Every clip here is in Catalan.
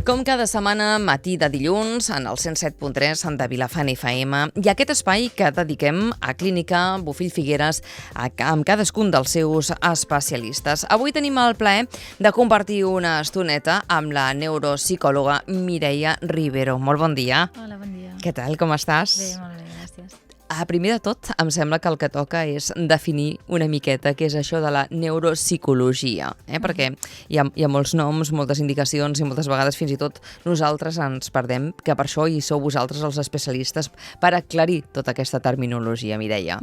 Com cada setmana, matí de dilluns, en el 107.3 de Vilafant FM, i aquest espai que dediquem a Clínica Bofill Figueres amb cadascun dels seus especialistes. Avui tenim el plaer de compartir una estoneta amb la neuropsicòloga Mireia Rivero. Molt bon dia. Hola, bon dia. Què tal, com estàs? Bé, molt bé, gràcies. Primer de tot, em sembla que el que toca és definir una miqueta què és això de la neuropsicologia, perquè hi ha molts noms, moltes indicacions i moltes vegades fins i tot nosaltres ens perdem, que per això hi sou vosaltres els especialistes per aclarir tota aquesta terminologia, Mireia.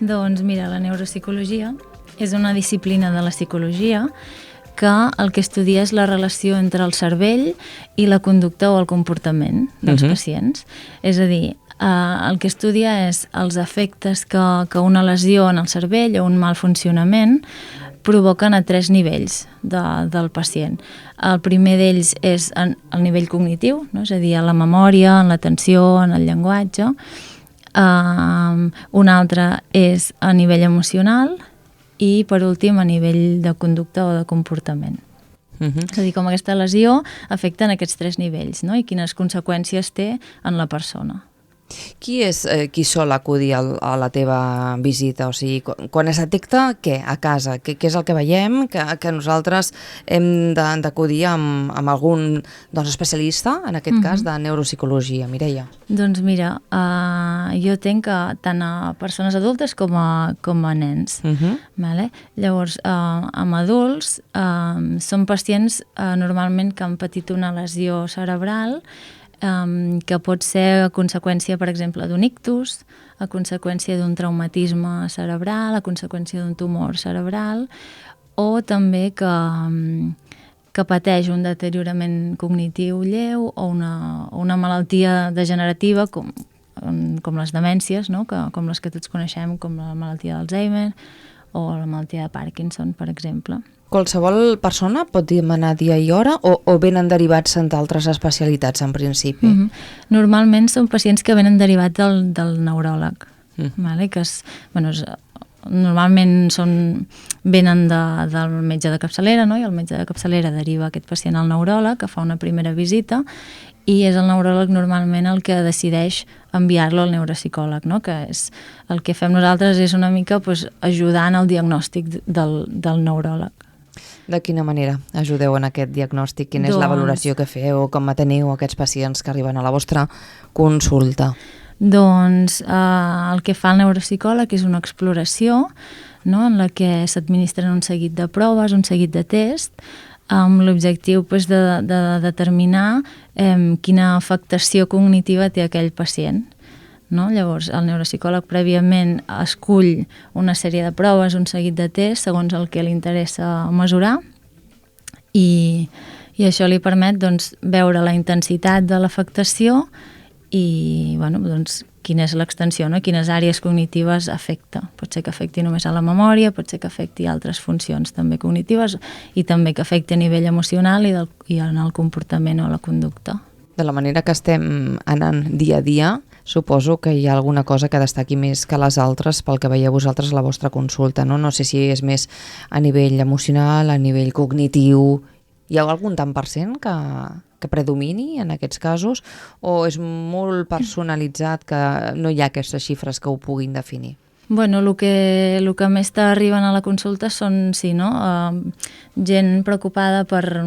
Doncs mira, la neuropsicologia és una disciplina de la psicologia que el que estudia és la relació entre el cervell i la conducta o el comportament dels pacients. És a dir, el que estudia és els efectes que una lesió en el cervell o un mal funcionament provoquen a 3 nivells del pacient. El primer d'ells és el nivell cognitiu, no? És a dir, a la memòria, en l'atenció, en el llenguatge. Un altre és a nivell emocional i, per últim, a nivell de conducta o de comportament. És a dir, com aquesta lesió afecta en aquests 3 nivells, no? I quines conseqüències té en la persona. Qui és qui sol acudir a la teva visita? O sigui, quan es detecta, què? A casa? Què és el que veiem? Que nosaltres hem d'acudir amb algun especialista, en aquest cas, de neuropsicologia. Mireia. Doncs mira, jo tenc tant a persones adultes com a nens. Vale? Llavors, amb adults, són pacients normalment que han patit una lesió cerebral que pot ser a conseqüència, per exemple, d'un ictus, a conseqüència d'un traumatisme cerebral, a conseqüència d'un tumor cerebral, o també que pateix un deteriorament cognitiu lleu o una malaltia degenerativa com les demències, no? Com les que tots coneixem, com la malaltia d'Alzheimer o la malaltia de Parkinson, per exemple. Qualsevol persona pot demanar dia i hora o venen derivats d'altres especialitats en principi? Normalment són pacients que venen derivats del neuròleg, que normalment venen del metge de capçalera, no? I el metge de capçalera deriva aquest pacient al neuròleg, que fa una primera visita, i és el neuròleg normalment el que decideix enviar-lo al neuropsicòleg, no? Que és el que fem nosaltres és una mica ajudar en el diagnòstic del neuròleg. De quina manera ajudeu en aquest diagnòstic? Quina és la valoració que feu o com ateniu aquests pacients que arriben a la vostra consulta? Doncs el que fa el neuropsicòleg és una exploració, no? En la que s'administren un seguit de proves, un seguit de tests, amb l'objectiu de determinar quina afectació cognitiva té aquell pacient. No? Llavors, el neuropsicòleg prèviament escull una sèrie de proves, un seguit de tests, segons el que li interessa mesurar, i això li permet veure la intensitat de l'afectació i quina és l'extensió, no? Quines àrees cognitives afecta. Pot ser que afecti només a la memòria, pot ser que afecti altres funcions també cognitives i també que afecti a nivell emocional i en el comportament o la conducta. De la manera que estem anant dia a dia, suposo que hi ha alguna cosa que destaqui més que les altres pel que veieu vosaltres a la vostra consulta, no? No sé si és més a nivell emocional, a nivell cognitiu. Hi ha algun tant % que predomini en aquests casos o és molt personalitzat que no hi ha aquestes xifres que ho puguin definir? Bueno, el que més t'arriben a la consulta són, gent preocupada per,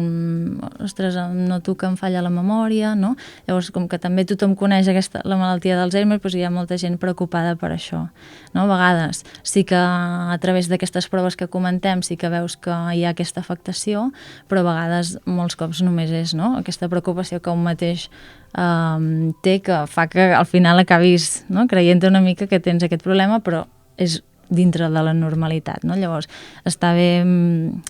ostres, noto que em falla la memòria, no? Llavors, com que també tothom coneix la malaltia d'Alzheimer, hi ha molta gent preocupada per això, no? A vegades sí que a través d'aquestes proves que comentem sí que veus que hi ha aquesta afectació, però a vegades molts cops només és, no? Aquesta preocupació que un mateix té, que fa que al final acabis, no? Creient una mica que tens aquest problema, però és dintre de la normalitat, no? Llavors està bé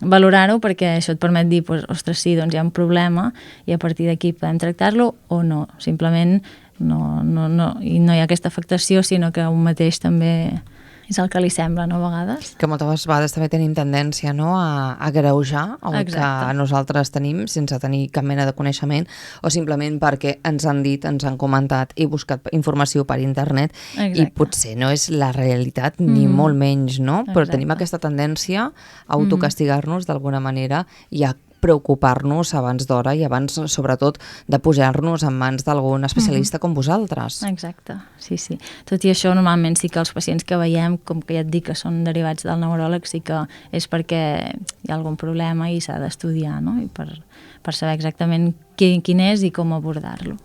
valorar-ho perquè això et permet dir, ostres, sí, doncs hi ha un problema i a partir d'aquí podem tractar-lo o no, simplement no hi ha aquesta afectació, sinó que un mateix també és el que li sembla, no, a vegades. Que moltes vegades també tenim tendència, no, a agreujar el que nosaltres tenim sense tenir cap mena de coneixement o simplement perquè ens han dit, ens han comentat i buscat informació per internet. Exacte. I potser no és la realitat ni molt menys, no? Però tenim aquesta tendència a autocastigar-nos d'alguna manera i a preocupar-nos abans d'hora i abans, sobretot, de posar-nos en mans d'algun especialista com vosaltres. Exacte, sí. Tot i això, normalment sí que els pacients que veiem, com que ja et dic que són derivats del neuròleg, sí que és perquè hi ha algun problema i s'ha d'estudiar, no? I per saber exactament quin és i com abordar-lo.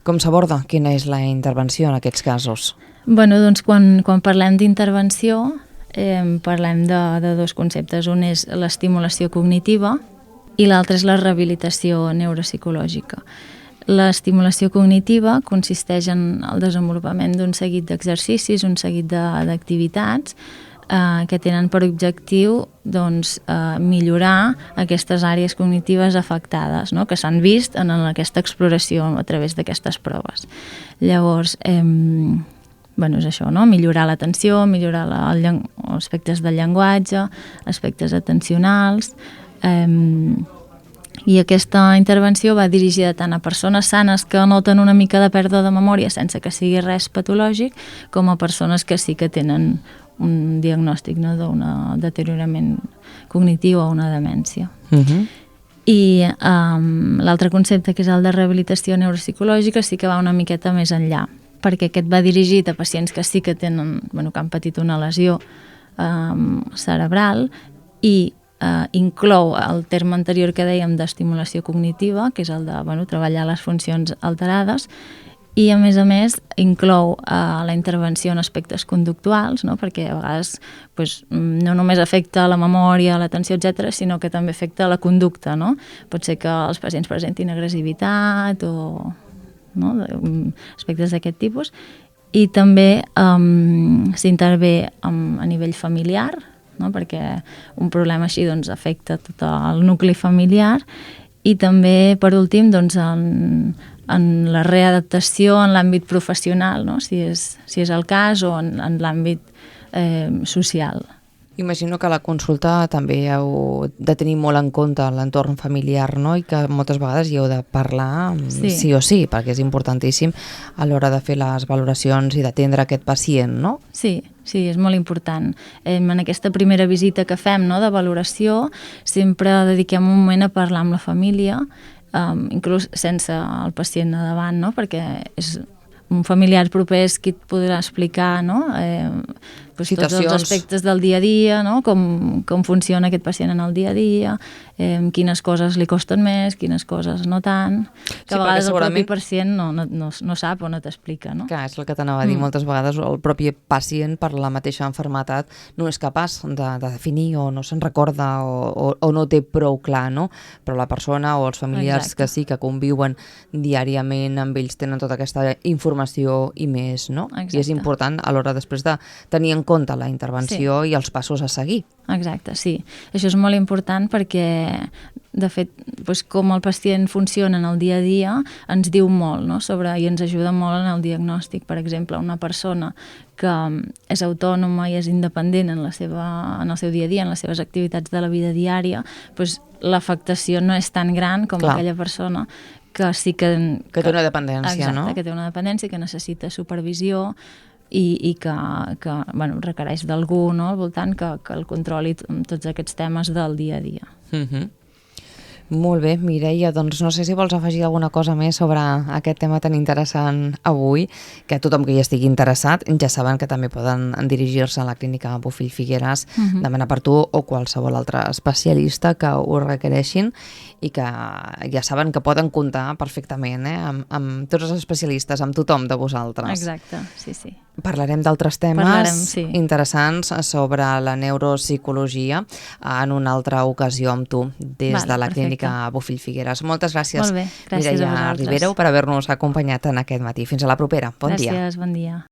Com s'aborda? Quina és la intervenció en aquests casos? Bueno, doncs quan parlem d'intervenció parlem de dos conceptes. Un és l'estimulació cognitiva i l'altre és la rehabilitació neuropsicològica. L'estimulació cognitiva consisteix en el desenvolupament d'un seguit d'exercicis, un seguit d'activitats que tenen per objectiu millorar aquestes àrees cognitives afectades, no? Que s'han vist en aquesta exploració a través d'aquestes proves. Llavors, és això, no? Millorar l'atenció, millorar aspectes del llenguatge, aspectes atencionals, i aquesta intervenció va dirigida tant a persones sanes que noten una mica de pèrdua de memòria sense que sigui res patològic, com a persones que sí que tenen un diagnòstic, no? D'un deteriorament cognitiu o una demència. I l'altre concepte, que és el de rehabilitació neuropsicològica, sí que va una miqueta més enllà, perquè aquest va dirigit a pacients que sí que tenen, que han patit una lesió cerebral i inclou el terme anterior que dèiem d'estimulació cognitiva, que és el de treballar les funcions alterades, i a més inclou la intervenció en aspectes conductuals, no? Perquè a vegades no només afecta la memòria, l'atenció, etc., sinó que també afecta la conducta, no? Pot ser que els pacients presentin agressivitat o aspectes d'aquest tipus, i també s'intervé a nivell familiar, no? Perquè un problema així afecta tot el nucli familiar, i també, per últim, en la readaptació en l'àmbit professional, no? Si és el cas, o en l'àmbit social. Imagino que la consulta també heu de tenir molt en compte l'entorn familiar, no? I que moltes vegades hi heu de parlar sí o sí, perquè és importantíssim a l'hora de fer les valoracions i d'atendre aquest pacient, no? Sí, és molt important. En aquesta primera visita que fem, no, de valoració, sempre dediquem un moment a parlar amb la família, inclús sense el pacient a davant, no? Perquè és un familiar proper qui et podrà explicar, no? Tots els aspectes del dia a dia, no? Com funciona aquest pacient en el dia a dia, quines coses li costen més, quines coses no tant, que a vegades el propi pacient no sap o no t'explica, no? Clar, és el que t'anava a dir, moltes vegades el propi pacient per la mateixa malaltia no és capaç de definir o no se'n recorda o no té prou clar, no? Però la persona o els familiars que sí que conviuen diàriament amb ells tenen tota aquesta informació i més, no? I és important a l'hora després de tenir en compte la intervenció i els passos a seguir. Exacte, sí. Això és molt important perquè, de fet, com el pacient funciona en el dia a dia ens diu molt, no? I ens ajuda molt en el diagnòstic. Per exemple, una persona que és autònoma i és independent en el seu dia a dia, en les seves activitats de la vida diària, l'afectació no és tan gran com aquella persona que sí que té una dependència, no? Exacte, que té una dependència, que necessita supervisió i que requereix d'algú, no, al voltant que el controli tots aquests temes del dia a dia. Molt bé, Mireia, doncs no sé si vols afegir alguna cosa més sobre aquest tema tan interessant avui, que tothom que hi estigui interessat ja saben que també poden dirigir-se a la clínica Bofill Figueres, demanar per tu o qualsevol altre especialista que ho requereixin, i que ja saben que poden comptar perfectament amb tots els especialistes, amb tothom de vosaltres. Exacte, sí. Parlarem d'altres temes interessants sobre la neuropsicologia en una altra ocasió amb tu des de la clínica Bofill Figueres. Moltes gràcies, Mireia Rivero, per haver-nos acompanyat en aquest matí. Fins a la propera. Bon dia. Gràcies, bon dia.